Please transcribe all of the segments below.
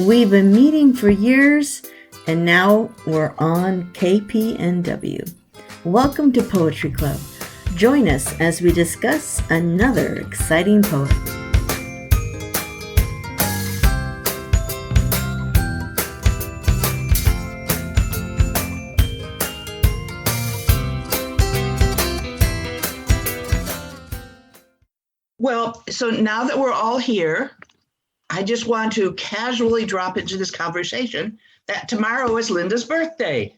We've been meeting for years, and now we're on KPNW. Welcome to Poetry Club. Join us as we discuss another exciting poet. Well, so now that we're all here, I just want to casually drop into this conversation that tomorrow is Linda's birthday.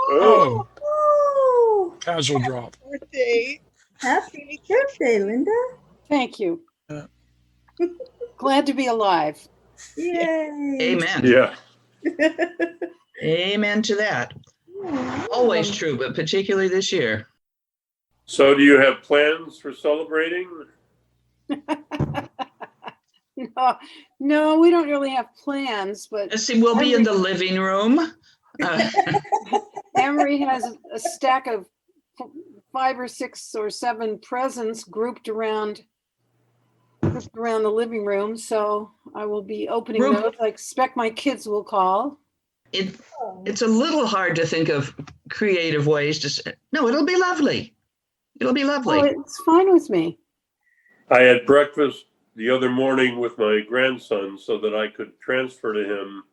Oh, Oh, casual drop. Birthday. happy birthday, Linda. Thank you. Yeah. Glad to be alive. Yay. Amen. Yeah. Amen to that. Always true, but particularly this year. So do you have plans for celebrating? No, we don't really have plans, but Let's see, we'll be in the living room. Emery has a stack of 5 or 6 or 7 presents grouped around the living room. So I will be opening those. I expect my kids will call. It's a little hard to think of creative ways to say, no, it'll be lovely. It'll be lovely. Oh, it's fine with me. I had breakfast the other morning with my grandson so that I could transfer to him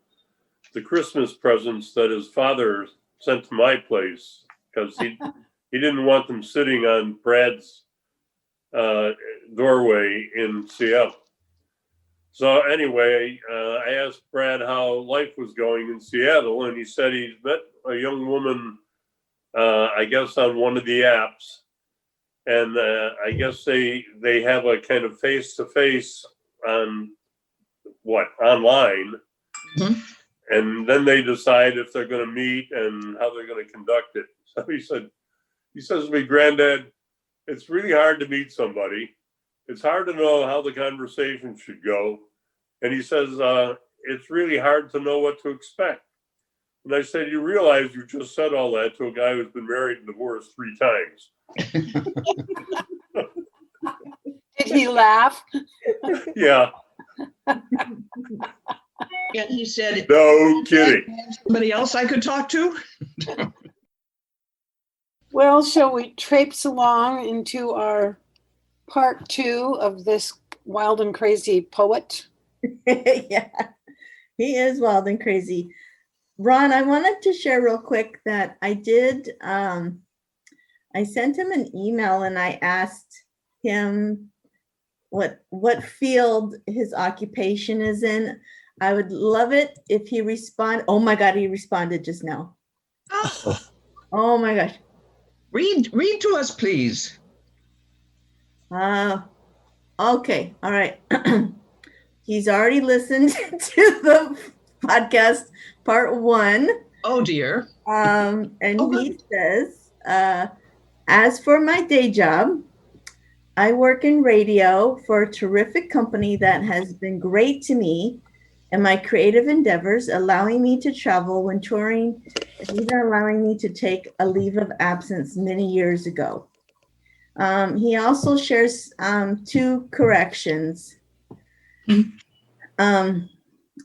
the Christmas presents that his father sent to my place because he didn't want them sitting on Brad's doorway in Seattle. So anyway, I asked Brad how life was going in Seattle, and he said he met a young woman, I guess on one of the apps. And I guess they have a kind of face-to-face on online. Mhm. And then they decide if they're going to meet and how they're going to conduct it. So he says to me, Granddad, it's really hard to meet somebody. It's hard to know how the conversation should go. And he says, it's really hard to know what to expect. And I said, you realize you just said all that to a guy who's been married and divorced 3 times. Did he laugh? Yeah, And he said, no kidding. somebody else I could talk to? Well, shall we traipse along into our part 2 of this wild and crazy poet? Yeah, he is wild and crazy. Ron, I wanted to share real quick that I did, I sent him an email and I asked him what field his occupation is in. I would love it if he oh my God, he responded just now. Oh my gosh. Read to us, please. Okay, all right. He's already listened to the podcast part 1. Oh dear. And he says, as for my day job, I work in radio for a terrific company that has been great to me and my creative endeavors, allowing me to travel when touring, and even allowing me to take a leave of absence many years ago. He also shares 2 corrections. And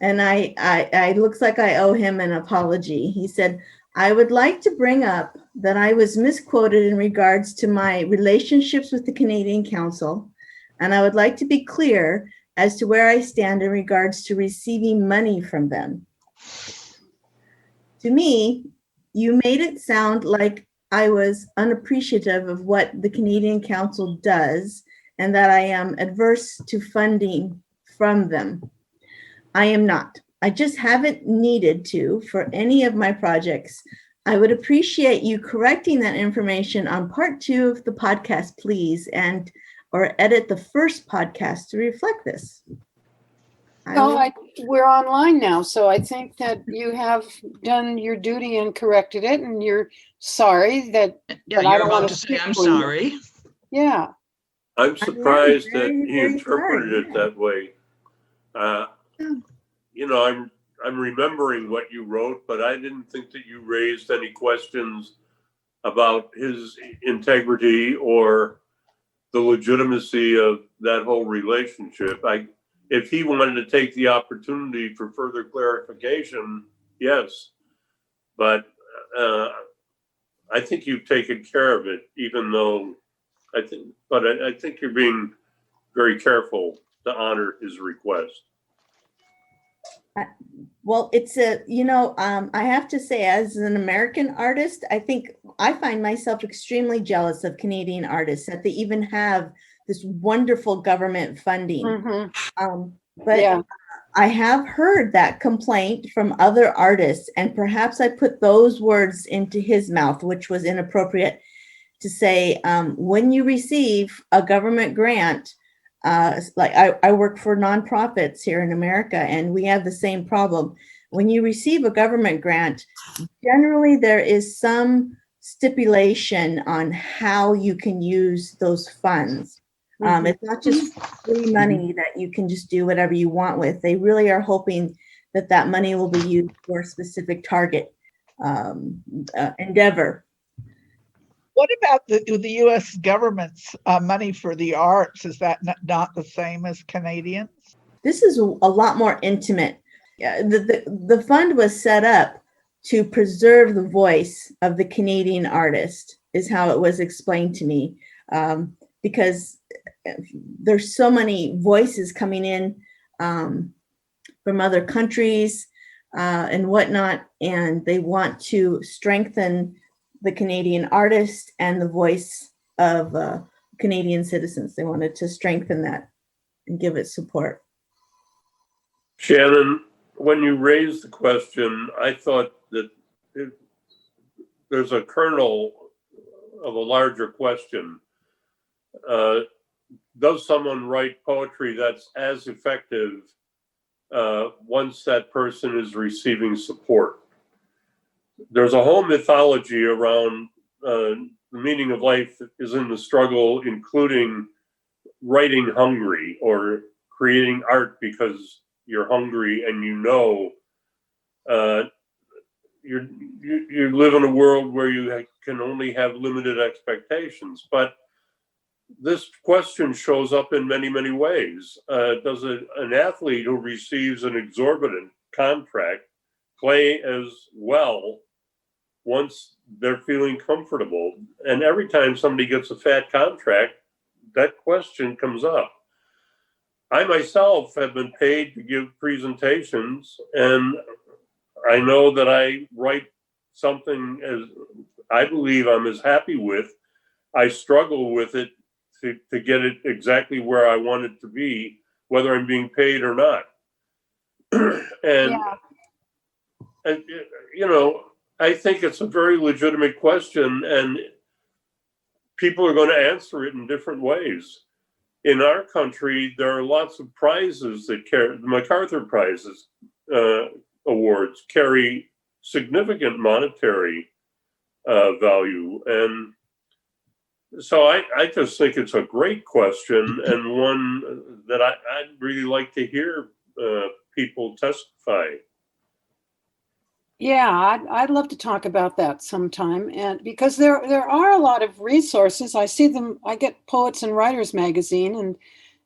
I looks like I owe him an apology. He said, I would like to bring up that I was misquoted in regards to my relationships with the Canadian Council, and I would like to be clear as to where I stand in regards to receiving money from them. To me, you made it sound like I was unappreciative of what the Canadian Council does and that I am adverse to funding from them. I am not. I just haven't needed to for any of my projects. I would appreciate you correcting that information on part 2 of the podcast, please, or edit the first podcast to reflect this. We're online now, so I think that you have done your duty and corrected it, and you're sorry that. Yeah, I you're don't about want to to say speak I'm for you. sorry. Yeah. I'm surprised that very, he very interpreted sorry. it that way. You know, I'm remembering what you wrote, but I didn't think that you raised any questions about his integrity or the legitimacy of that whole relationship. if he wanted to take the opportunity for further clarification, yes. But I think you've taken care of it, even though I think you're being very careful to honor his request. Well, it's I have to say, as an American artist, I find myself extremely jealous of Canadian artists that they even have this wonderful government funding. But Yeah. I have heard that complaint from other artists, and perhaps I put those words into his mouth, which was inappropriate, to say, when you receive a government grant, like I work for nonprofits here in America, and we have the same problem. When you receive a government grant, generally there is some stipulation on how you can use those funds. It's not just free money that you can just do whatever you want with. They really are hoping that that money will be used for a specific target endeavor. What about the U.S. government's money for the arts? Is that not the same as Canadians? This is a lot more intimate. The fund was set up to preserve the voice of the Canadian artist, is how it was explained to me, because there's so many voices coming in from other countries and whatnot, and they want to strengthen the Canadian artist and the voice of Canadian citizens. They wanted to strengthen that and give it support. Shannon, when you raised the question, I thought that there's a kernel of a larger question. Does someone write poetry that's as effective once that person is receiving support? There's a whole mythology around the meaning of life is in the struggle, including writing hungry or creating art because you're hungry and you live in a world where you can only have limited expectations. But this question shows up in many, many ways. Does an athlete who receives an exorbitant contract play as well once they're feeling comfortable? And every time somebody gets a fat contract, that question comes up. I myself have been paid to give presentations, and I know that I write something as I believe I'm as happy with. I struggle with it to get it exactly where I want it to be, whether I'm being paid or not. and I think it's a very legitimate question, and people are going to answer it in different ways. In our country, there are lots of prizes that carry, the MacArthur Prizes awards carry significant monetary value. And so I just think it's a great question, and one that I'd really like to hear people testify. Yeah, I'd love to talk about that sometime, and because there are a lot of resources. I see them. I get Poets and Writers magazine,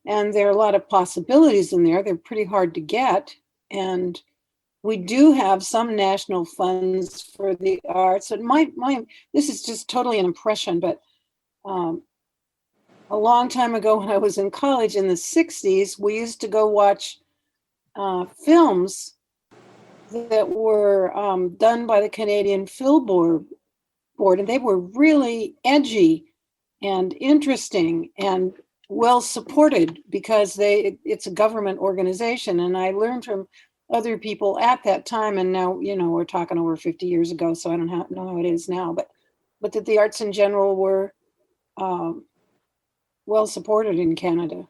and there are a lot of possibilities in there. They're pretty hard to get, and we do have some national funds for the arts. And this is just totally an impression, but a long time ago when I was in college in the 60s, we used to go watch films that were done by the Canadian Film Board, and they were really edgy and interesting and well supported because it's a government organization. And I learned from other people at that time, and now we're talking over 50 years ago, so I don't know how it is now, but that the arts in general were well supported in Canada.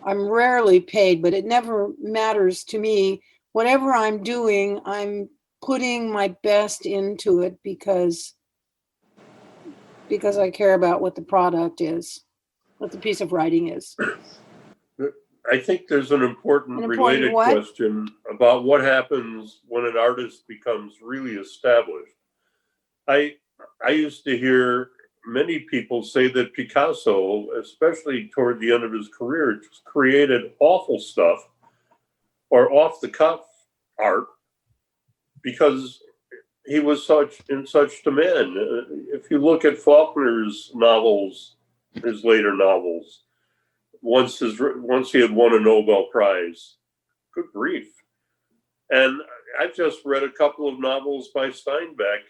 I'm rarely paid, but it never matters to me. Whatever I'm doing, I'm putting my best into it because I care about what the product is, what the piece of writing is. I think there's an important related question about what happens when an artist becomes really established. I used to hear many people say that Picasso, especially toward the end of his career, just created awful stuff or off the cuff art because he was in such demand. If you look at Faulkner's novels, his later novels, once he had won a Nobel Prize, good grief. And I've just read a couple of novels by Steinbeck,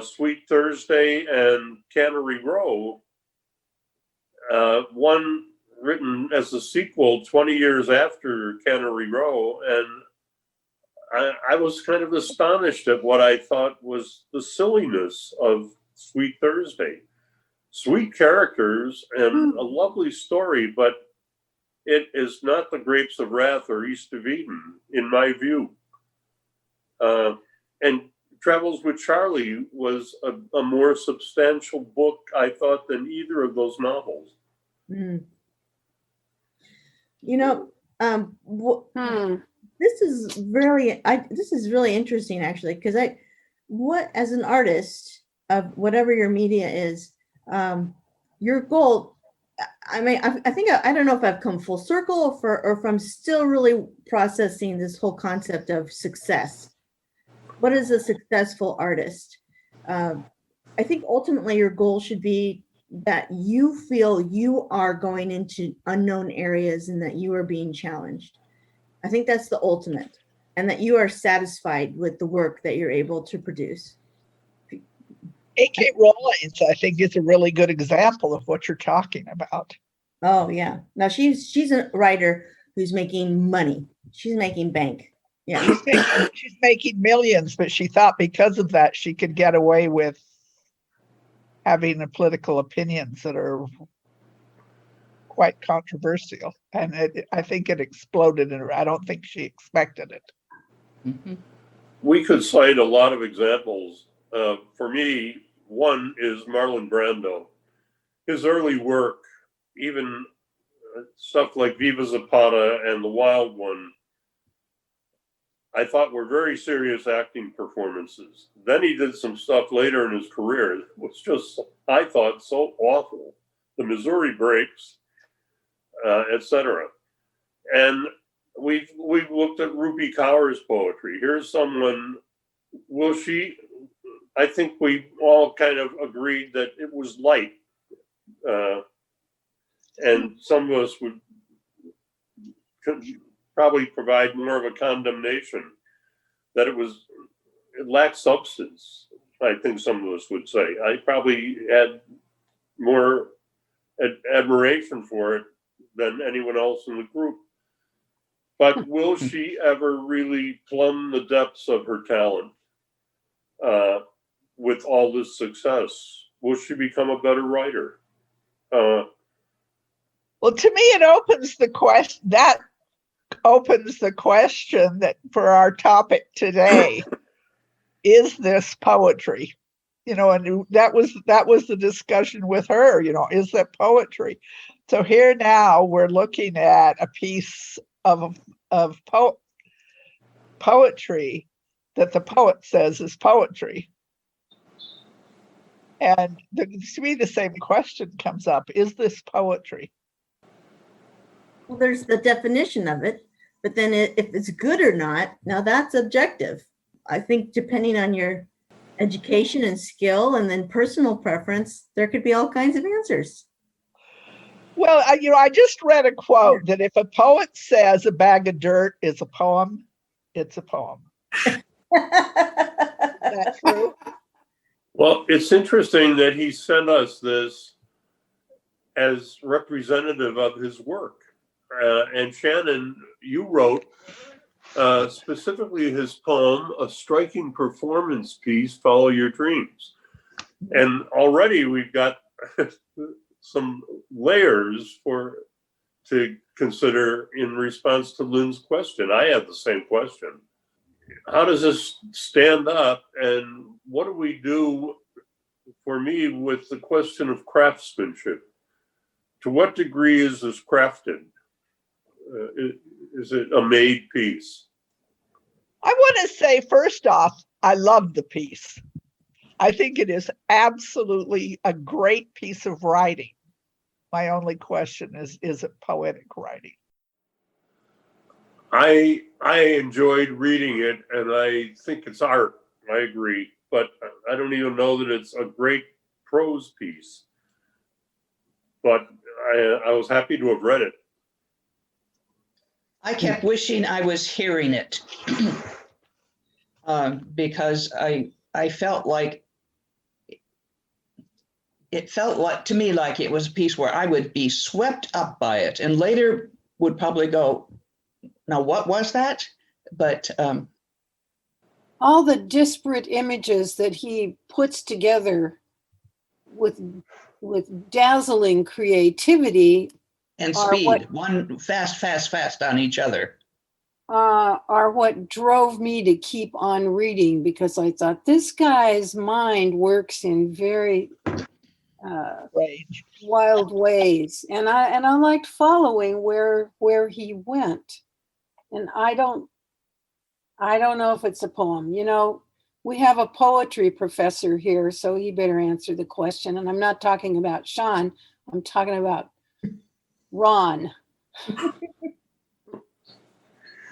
Sweet Thursday and Cannery Row, one written as a sequel 20 years after Cannery Row. And I was kind of astonished at what I thought was the silliness of Sweet Thursday. Sweet characters and a lovely story, but it is not the Grapes of Wrath or East of Eden, in my view. And Travels with Charlie was a more substantial book, I thought, than either of those novels. Mm. You know, this is really interesting, actually, because as an artist of whatever your media is, your goal. I mean, I think I don't know if I've come full circle or if I'm still really processing this whole concept of success. What is a successful artist? I think ultimately your goal should be that you feel you are going into unknown areas and that you are being challenged. I think that's the ultimate, and that you are satisfied with the work that you're able to produce. A.K. Rowling, I think, is a really good example of what you're talking about. Oh yeah. Now she's a writer who's making money. She's making bank. Yeah. She's making millions, but she thought because of that she could get away with having political opinions that are quite controversial. And I think it exploded in her. I don't think she expected it. Mhm. We could cite a lot of examples. For me, one is Marlon Brando. His early work, even stuff like Viva Zapata and The Wild One, I thought were very serious acting performances. Then he did some stuff later in his career that was just, I thought, so awful. The Missouri Breaks, etc. And we've looked at Rupi Kaur's poetry. Here's someone, I think we all kind of agreed that it was light. And some of us could probably provide more of a condemnation that it lacked substance. I think some of us would say. I probably had more admiration for it than anyone else in the group. But will she ever really plumb the depths of her talent with all this success? Will she become a better writer? Well, to me, it opens the question. That opens the question that for our topic today: is this poetry? And that was the discussion with her. Is that poetry? So here now we're looking at a piece of poetry that the poet says is poetry. And to me, the same question comes up: is this poetry? Well, there's the definition of it, but then if it's good or not, now that's objective. I think depending on your education and skill and then personal preference, there could be all kinds of answers. Well, I just read a quote that if a poet says a bag of dirt is a poem, it's a poem. Is that true? Well, it's interesting that he sent us this as representative of his work. And Shannon, you wrote specifically his poem, A Striking Performance Piece, Follow Your Dreams. And already we've got some layers to consider in response to Lynn's question. I had the same question. How does this stand up, and what do we do, for me, with the question of craftsmanship? To what degree is this crafted? Is it a made piece? I want to say, first off, I love the piece. I think it is absolutely a great piece of writing. My only question is it poetic writing? I enjoyed reading it, and I think it's art. I agree, but I don't even know that it's a great prose piece. But I was happy to have read it. I kept wishing I was hearing it because I felt like it felt like to me like it was a piece where I would be swept up by it and later would probably go, now what was that? But All the disparate images that he puts together with dazzling creativity and Or speed, what- one fast on each other. are what drove me to keep on reading, because I thought this guy's mind works in very Range. wild ways, and I liked following where he went. And I don't know if it's a poem. You know, we have a poetry professor here, so he better answer the question. And I'm not talking about Sean, I'm talking about Ron.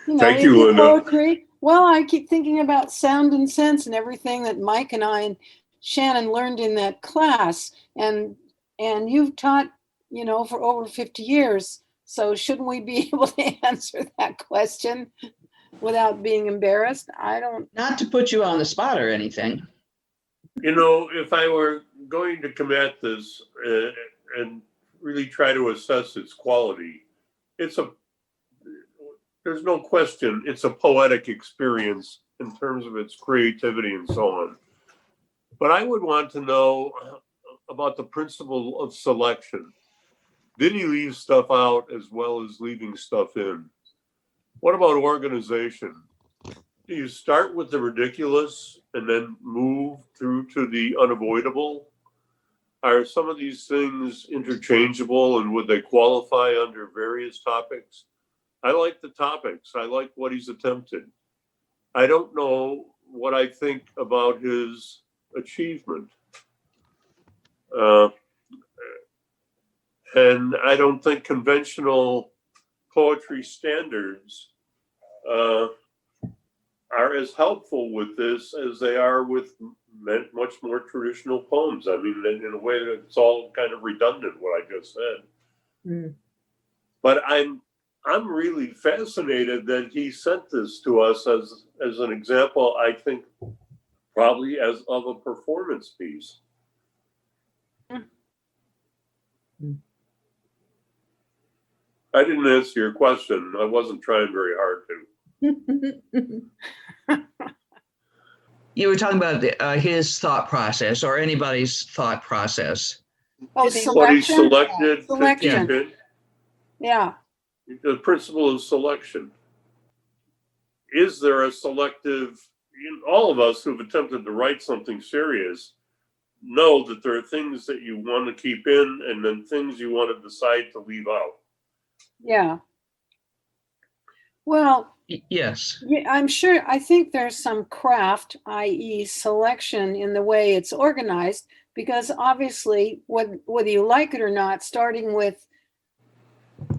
Thank is you, it Linda. poetry? Well, I keep thinking about sound and sense and everything that Mike and I and Shannon learned in that class. And you've taught, for over 50 years. So shouldn't we be able to answer that question without being embarrassed? I don't. Not to put you on the spot or anything. If I were going to come at this and really try to assess its quality, there's no question it's a poetic experience in terms of its creativity and so on. But I would want to know about the principle of selection. Did he leave stuff out as well as leaving stuff in? What about organization? Do you start with the ridiculous and then move through to the unavoidable? Are some of these things interchangeable, and would they qualify under various topics? I like the topics. I like what he's attempted. I don't know what I think about his achievement. And I don't think conventional poetry standards are as helpful with this as they are with much more traditional poems. I mean, in a way that it's all kind of redundant, what I just said. Mm. But I'm really fascinated that he sent this to us as an example, I think, probably as of a performance piece. I didn't answer your question. I wasn't trying very hard to. You were talking about his thought process or anybody's thought process. Oh, Did he- What he selection. selected. Selection. Yeah. The principle of selection. Is there a selective, all of us who've attempted to write something serious know that there are things that you want to keep in and then things you want to decide to leave out. Yeah. Well, Yes. yeah, I'm sure. I think there's some craft, i.e. selection, in the way it's organized, because obviously, whether you like it or not, starting with,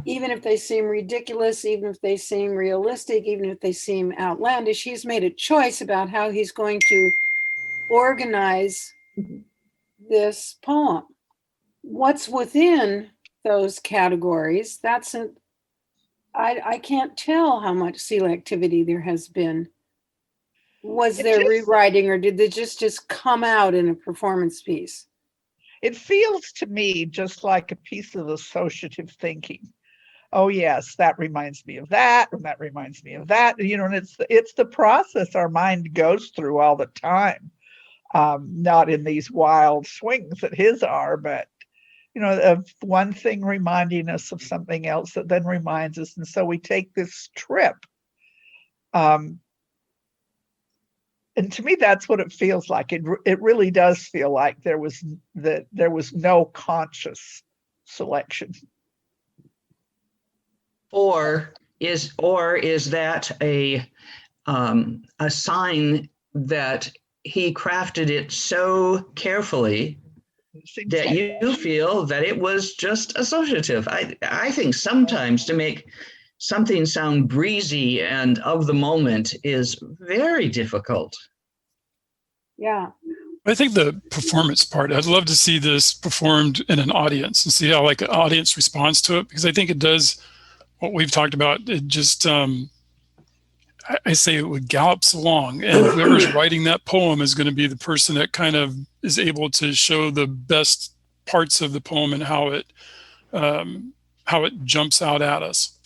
even if they seem ridiculous, even if they seem realistic, even if they seem outlandish, he's made a choice about how he's going to organize this poem. What's within those categories, I can't tell how much selectivity there has been. Was there rewriting, or did they just come out in a performance piece? It feels to me just like a piece of associative thinking. Oh yes, that reminds me of that, and that reminds me of that. And it's the process our mind goes through all the time. Not in these wild swings that his are, but of one thing reminding us of something else that then reminds us, and so we take this trip. And to me, that's what it feels like. It really does feel like there was no conscious selection. Or is that a sign that he crafted it so carefully It seems that like you feel that it was just associative. I think sometimes to make something sound breezy and of the moment is very difficult. Yeah. I think the performance part, I'd love to see this performed in an audience and see how like an audience responds to it, because I think it does what we've talked about. It just, I say it would gallops along, and whoever's writing that poem is going to be the person that kind of is able to show the best parts of the poem and how it jumps out at us.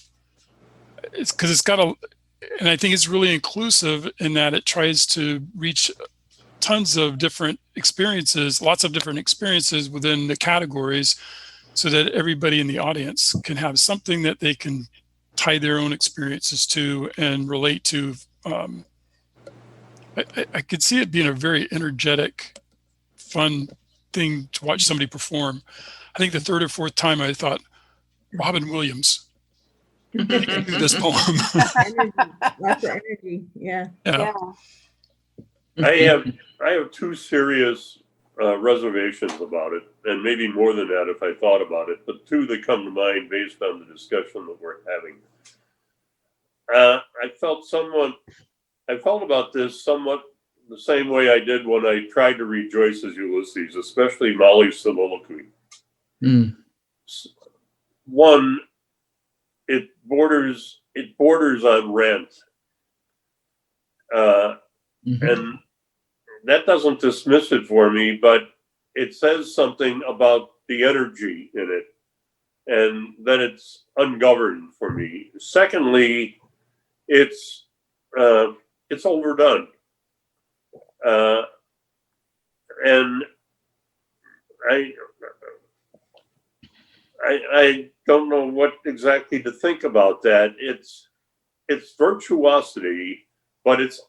It's because it's got and I think it's really inclusive in that it tries to reach tons of different experiences, lots of different experiences within the categories, so that everybody in the audience can have something that they can tie their own experiences to and relate to. I could see it being a very energetic, fun thing to watch somebody perform. I think the third or fourth time I thought, Robin Williams, do this poem. Energy, lots of energy. Yeah. Yeah. Yeah. I have two serious reservations about it, and maybe more than that if I thought about it, but two that come to mind based on the discussion that we're having. I felt about this somewhat the same way I did when I tried to read Joyce's Ulysses, especially Molly's soliloquy. Mm. One, it borders on rent, and that doesn't dismiss it for me, but it says something about the energy in it, and then it's ungoverned for me. Secondly, it's overdone, and I don't know what exactly to think about that. It's virtuosity, but it's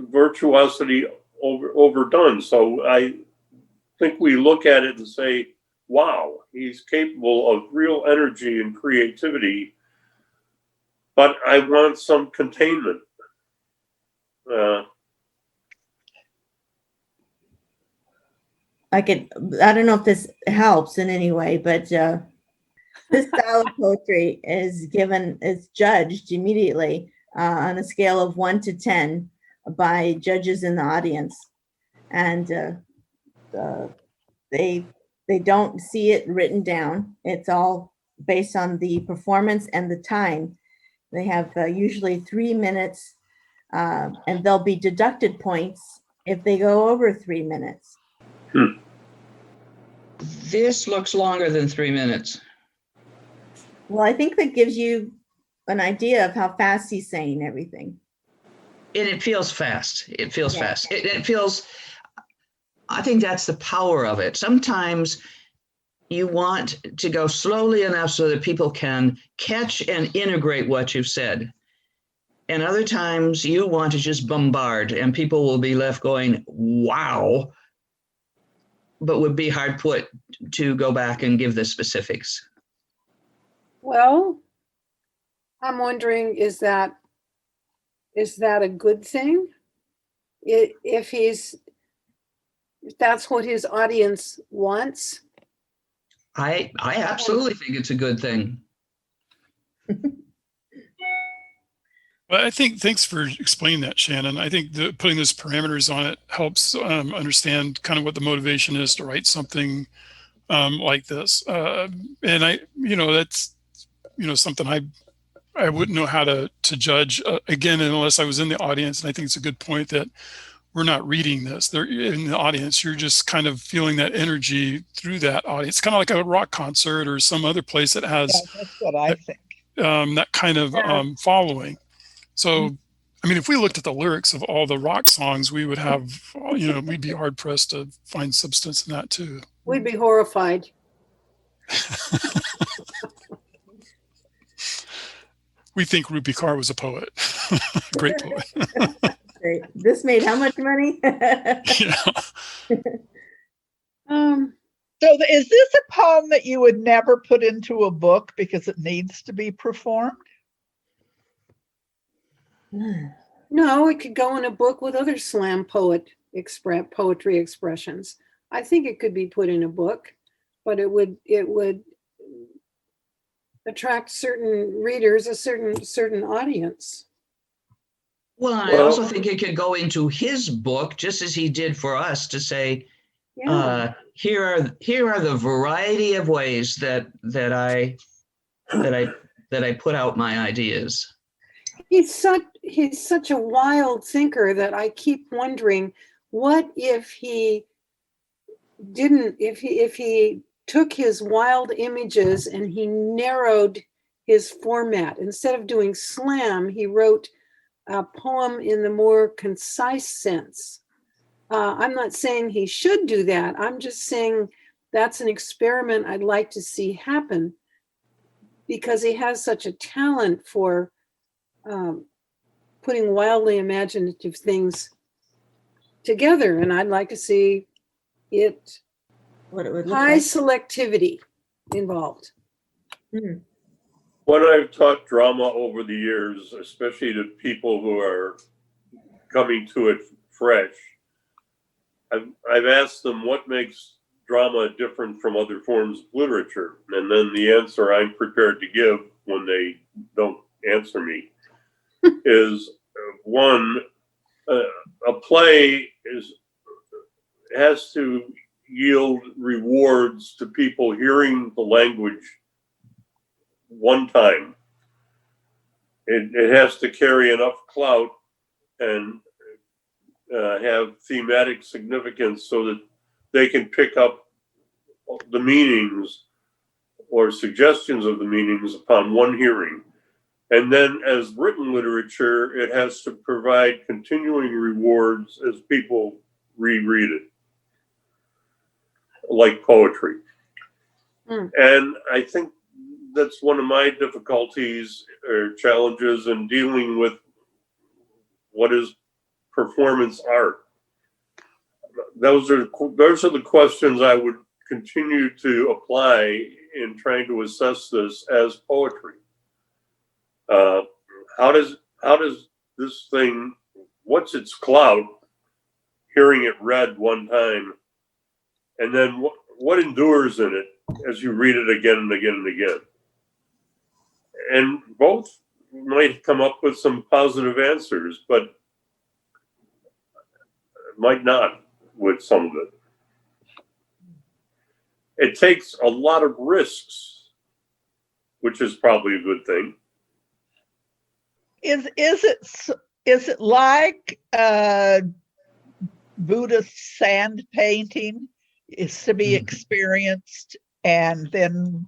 virtuosity overdone. So I think we look at it and say, wow, he's capable of real energy and creativity, but I want some containment. I don't know if this helps in any way, but this style of poetry is judged immediately on a scale of 1 to 10 by judges in the audience. And they don't see it written down. It's all based on the performance and the time. They have usually 3 minutes, and there'll be deducted points if they go over 3 minutes. This looks longer than 3 minutes. Well, I think that gives you an idea of how fast he's saying everything. And it feels fast. It feels Yeah. fast. It feels, I think that's the power of it. Sometimes you want to go slowly enough so that people can catch and integrate what you've said. And other times you want to just bombard and people will be left going, wow, but would be hard put to go back and give the specifics. Well, I'm wondering, is that a good thing? If that's what his audience wants? I absolutely think it's a good thing. Well, I think, thanks for explaining that, Shannon. I think putting those parameters on it helps understand kind of what the motivation is to write something like this. And that's, something I wouldn't know how to judge again, unless I was in the audience. And I think it's a good point that we're not reading this. They're in the audience. You're just kind of feeling that energy through that audience. It's kind of like a rock concert or some other place that has that's what I think. that kind of following. So, I mean, if we looked at the lyrics of all the rock songs, we would have, we'd be hard pressed to find substance in that too. We'd be horrified. We think Rupi Kaur was a poet, great poet. Great. This made how much money? Yeah. So is this a poem that you would never put into a book because it needs to be performed? No, it could go in a book with other slam poetry expressions. I think it could be put in a book, but it would attract certain readers, a certain audience. Well, and I Well- also think it could go into his book, just as he did for us, to say, Yeah. here are the variety of ways that I put out my ideas. He's such a wild thinker that I keep wondering, what if he didn't, if he took his wild images and he narrowed his format. Instead of doing slam, he wrote a poem in the more concise sense. I'm not saying he should do that. I'm just saying that's an experiment I'd like to see happen, because he has such a talent for putting wildly imaginative things together. And I'd like to see it, What it would look high like. selectivity involved. When I've taught drama over the years, especially to people who are coming to it fresh, I've asked them what makes drama different from other forms of literature. And then the answer I'm prepared to give when they don't answer me is one, a play has to yield rewards to people hearing the language one time. It has to carry enough clout and have thematic significance so that they can pick up the meanings or suggestions of the meanings upon one hearing. And then as written literature, it has to provide continuing rewards as people reread it, like poetry. And I think that's one of my difficulties or challenges in dealing with what is performance art. Those are the questions I would continue to apply in trying to assess this as poetry. How does this thing, what's its clout, hearing it read one time, and then what endures in it as you read it again and again and again? And both might come up with some positive answers, but might not with some of it. It takes a lot of risks, which is probably a good thing. Is it like Buddhist sand painting? Is to be experienced and then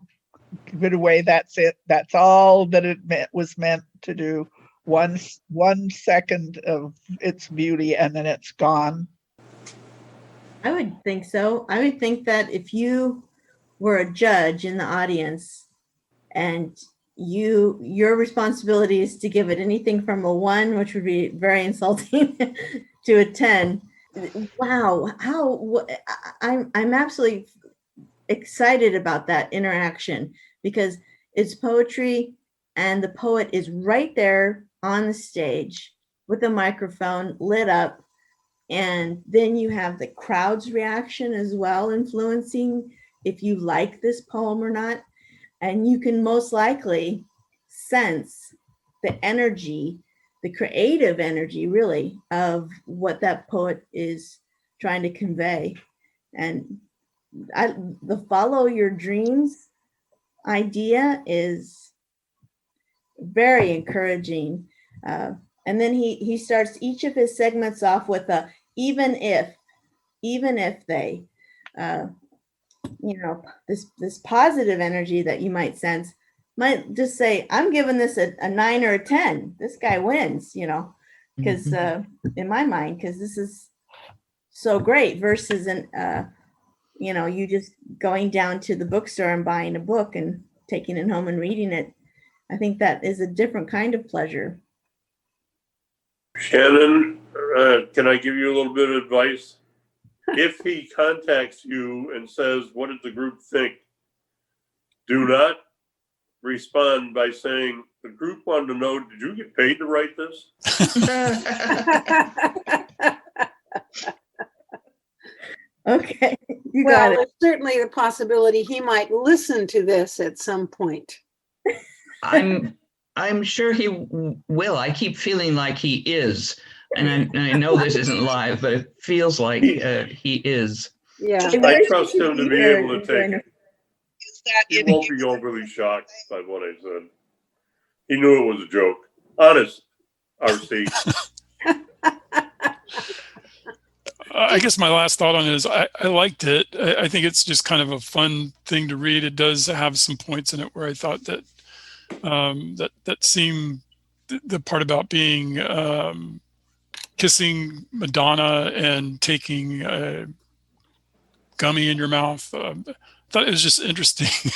give it away. That's it. That's all that it was meant to do. 1 second of its beauty and then it's gone. I would think so. I would think that if you were a judge in the audience and your responsibility is to give it anything from a 1, which would be very insulting, to a 10. Wow, I'm absolutely excited about that interaction, because it's poetry and the poet is right there on the stage with a microphone lit up, and then you have the crowd's reaction as well influencing if you like this poem or not, and you can most likely sense the energy, the creative energy really of what that poet is trying to convey. And the follow your dreams idea is very encouraging. And then he starts each of his segments off with a even if they, this positive energy that you might sense might just say, I'm giving this a 9 or a 10. This guy wins, because in my mind, because this is so great, versus you just going down to the bookstore and buying a book and taking it home and reading it. I think that is a different kind of pleasure. Shannon, can I give you a little bit of advice? If he contacts you and says, what did the group think? Do not respond by saying, the group wanted to know, did you get paid to write this? Okay, you Well, got it. there's certainly the possibility he might listen to this at some point. I'm sure he will. I keep feeling like he is, and I know this isn't live, but it feels like he is. Yeah. I trust him to be able to take it. Is that He in won't be overly shocked by what I said. He knew it was a joke. Honest, RC. I guess my last thought on it is I liked it. I think it's just kind of a fun thing to read. It does have some points in it where I thought that that seemed the part about being kissing Madonna and taking a gummy in your mouth. I thought it was just interesting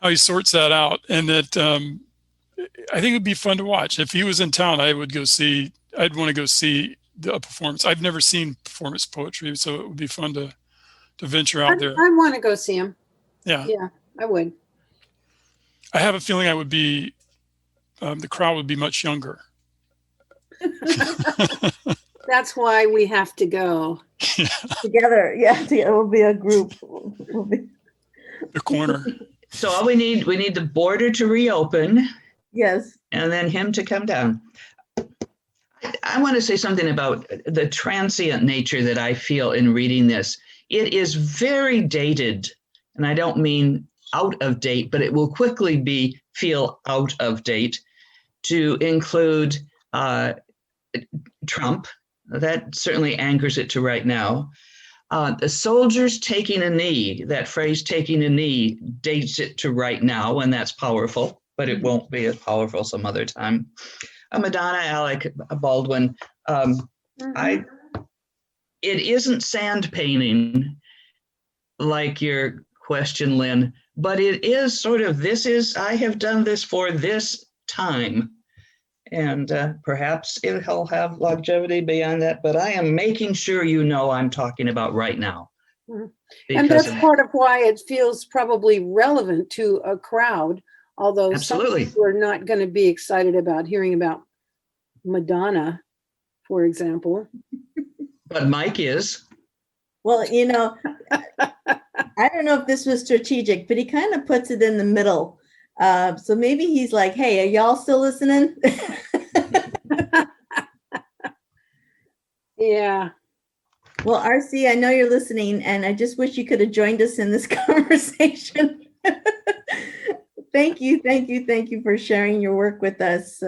how he sorts that out, and that I think it'd be fun to watch. If he was in town, I'd want to go see the performance. I've never seen performance poetry, so it would be fun to venture out there. I want to go see him. Yeah, Yeah, I would. I have a feeling I would be. The crowd would be much younger. That's why we have to go. Together, yeah, it will be a group. We'll be, The corner. So all we need the border to reopen, yes. and then him to come down. I want to say something about the transient nature that I feel in reading this. It is very dated, and I don't mean out of date, but it will quickly feel out of date to include Trump. That certainly anchors it to right now. The soldiers taking a knee, that phrase taking a knee dates it to right now, and that's powerful, but it won't be as powerful some other time. Madonna, Alec Baldwin, it isn't sand painting like your question, Lynn, but it is sort of, I have done this for this time. And perhaps it'll have longevity beyond that, but I am making sure I'm talking about right now. And that's part of why it feels probably relevant to a crowd, although Absolutely. some people are not going to be excited about hearing about Madonna, for example. But Mike is. Well, I don't know if this was strategic, but he kind of puts it in the middle. So maybe he's like, hey, are y'all still listening? Yeah. Well, RC, I know you're listening, and I just wish you could have joined us in this conversation. Thank you for sharing your work with us.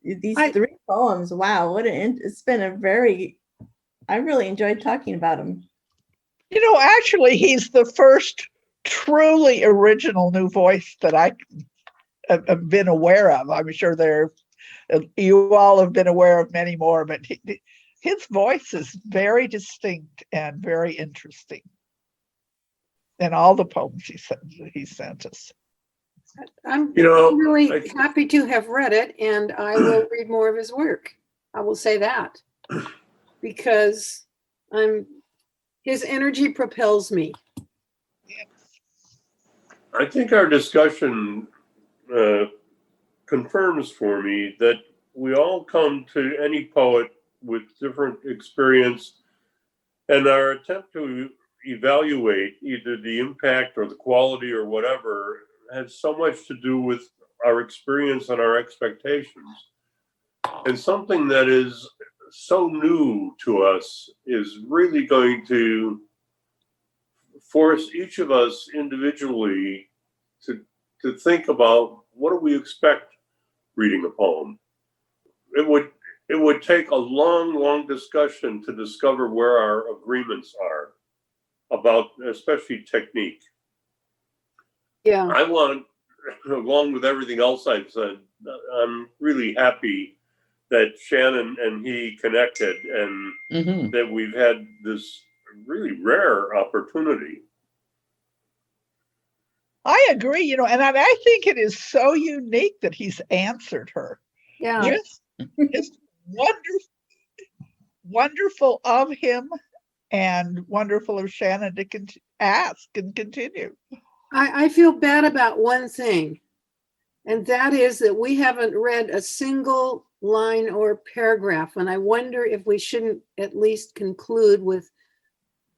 These 3 poems, wow, it's been I really enjoyed talking about them. Actually, he's the first truly original new voice that I have been aware of. I'm sure you all have been aware of many more, but his voice is very distinct and very interesting in all the poems he sent us. I'm really happy to have read it, and I will read more of his work. I will say that, because his energy propels me. I think our discussion confirms for me that we all come to any poet with different experience, and our attempt to evaluate either the impact or the quality or whatever has so much to do with our experience and our expectations. And something that is so new to us is really going to force each of us individually to think about, what do we expect reading a poem? It would take a long discussion to discover where our agreements are about, especially technique. Yeah. I want, along with everything else I've said, I'm really happy that Shannon and he connected, and that we've had this really rare opportunity. I agree, and I think it is so unique that he's answered her. Yeah. Just wonderful of him, and wonderful of Shannon to ask and continue. I feel bad about one thing, and that is that we haven't read a single line or paragraph. And I wonder if we shouldn't at least conclude with,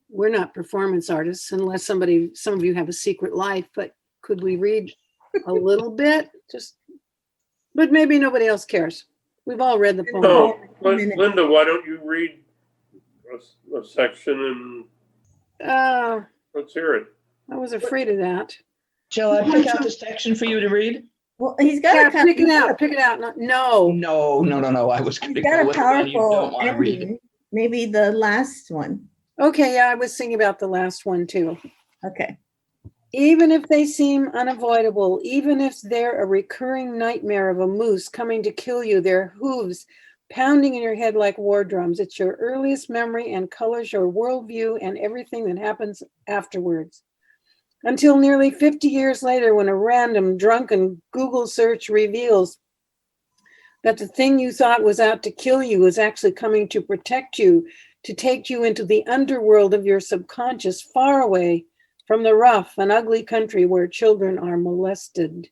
we're not performance artists unless some of you have a secret life, but could we read a little bit? But maybe nobody else cares. We've all read the poem. Oh, Linda, why don't you read a section and let's hear it. I was afraid of that. Shall I pick out the section for you to read? Well, he's got Yeah, a kind pick it out. Pick it out. No. No. I was going He's to got go a with the one you don't powerful want to read. ending. Maybe the last one. Okay, yeah, I was thinking about the last one too. Okay. Even if they seem unavoidable, even if they're a recurring nightmare of a moose coming to kill you, their hooves pounding in your head like war drums, it's your earliest memory and colors your worldview and everything that happens afterwards. Until nearly 50 years later, when a random drunken Google search reveals that the thing you thought was out to kill you is actually coming to protect you, to take you into the underworld of your subconscious, far away from the rough and ugly country where children are molested.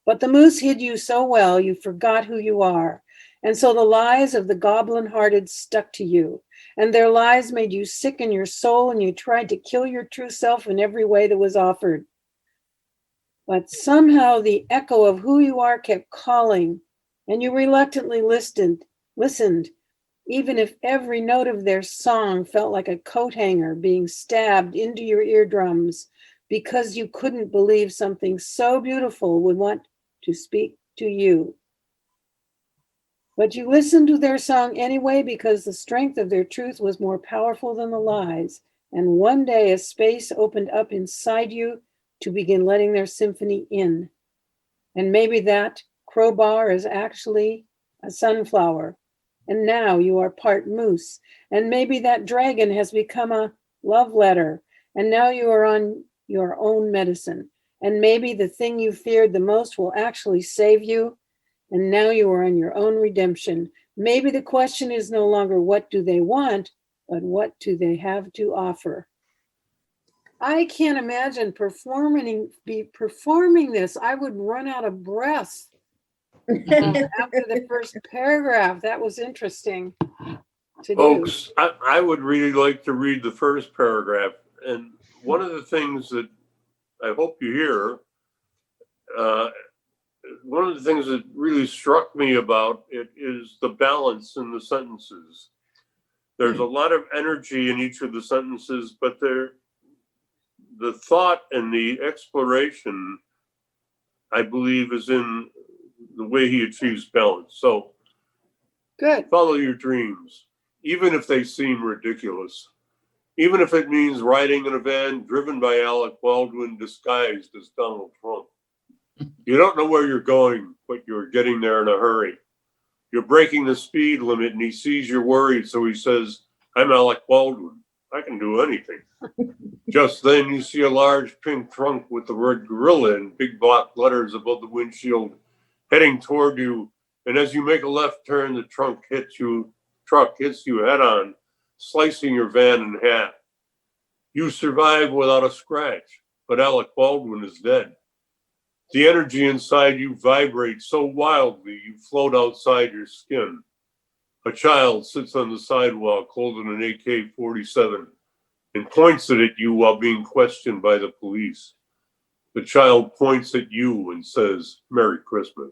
But the moose hid you so well, you forgot who you are. And so the lies of the goblin-hearted stuck to you. And their lies made you sick in your soul, and you tried to kill your true self in every way that was offered. But somehow the echo of who you are kept calling, and you reluctantly listened, even if every note of their song felt like a coat hanger being stabbed into your eardrums, because you couldn't believe something so beautiful would want to speak to you. But you listened to their song anyway, because the strength of their truth was more powerful than the lies. And one day a space opened up inside you to begin letting their symphony in. And maybe that crowbar is actually a sunflower. And now you are part moose. And maybe that dragon has become a love letter. And now you are on your own medicine. And maybe the thing you feared the most will actually save you. And now you are on your own redemption. Maybe the question is no longer what do they want, but what do they have to offer? I can't imagine performing this. I would run out of breath after the first paragraph. That was interesting to Folks, I would really like to read the first paragraph. And one of the things that I hope you hear, one of the things that really struck me about it is the balance in the sentences. There's a lot of energy in each of the sentences, but the thought and the exploration, I believe, is in the way he achieves balance. So good. Follow your dreams, even if they seem ridiculous. Even if it means riding in a van driven by Alec Baldwin disguised as Donald Trump. You don't know where you're going, but you're getting there in a hurry. You're breaking the speed limit and he sees you're worried, so he says, I'm Alec Baldwin. I can do anything. Just then you see a large pink trunk with the word gorilla in big block letters above the windshield heading toward you. And as you make a left turn, the truck hits you head on, slicing your van in half. You survive without a scratch, but Alec Baldwin is dead. The energy inside you vibrates so wildly you float outside your skin. A child sits on the sidewalk holding an AK-47 and points it at you while being questioned by the police. The child points at you and says, Merry Christmas.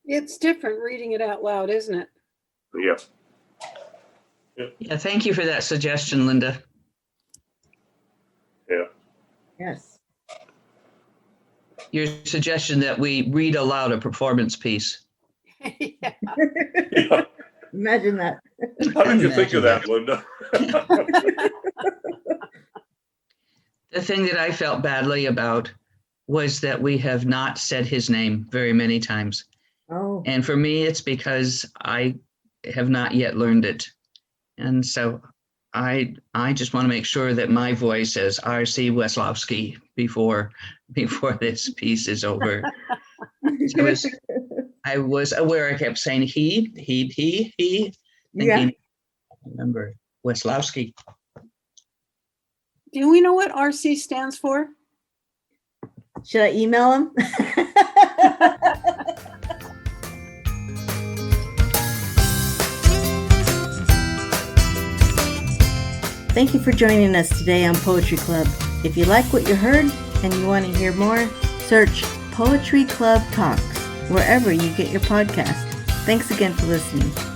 It's different reading it out loud, isn't it? Yeah. Yeah, thank you for that suggestion, Linda. Yeah. Yes. Your suggestion that we read aloud a performance piece. Yeah. Yeah. Imagine that. How did you think of that, Linda? The thing that I felt badly about was that we have not said his name very many times. Oh. And for me, it's because I have not yet learned it. And so I just want to make sure that my voice is R.C. Weslowski before this piece is over. I was aware I kept saying he. Yeah. Thinking, I remember Weslowski. Do we know what RC stands for? Should I email him? Thank you for joining us today on Poetry Club. If you like what you heard and you want to hear more, search Poetry Club Talks wherever you get your podcast. Thanks again for listening.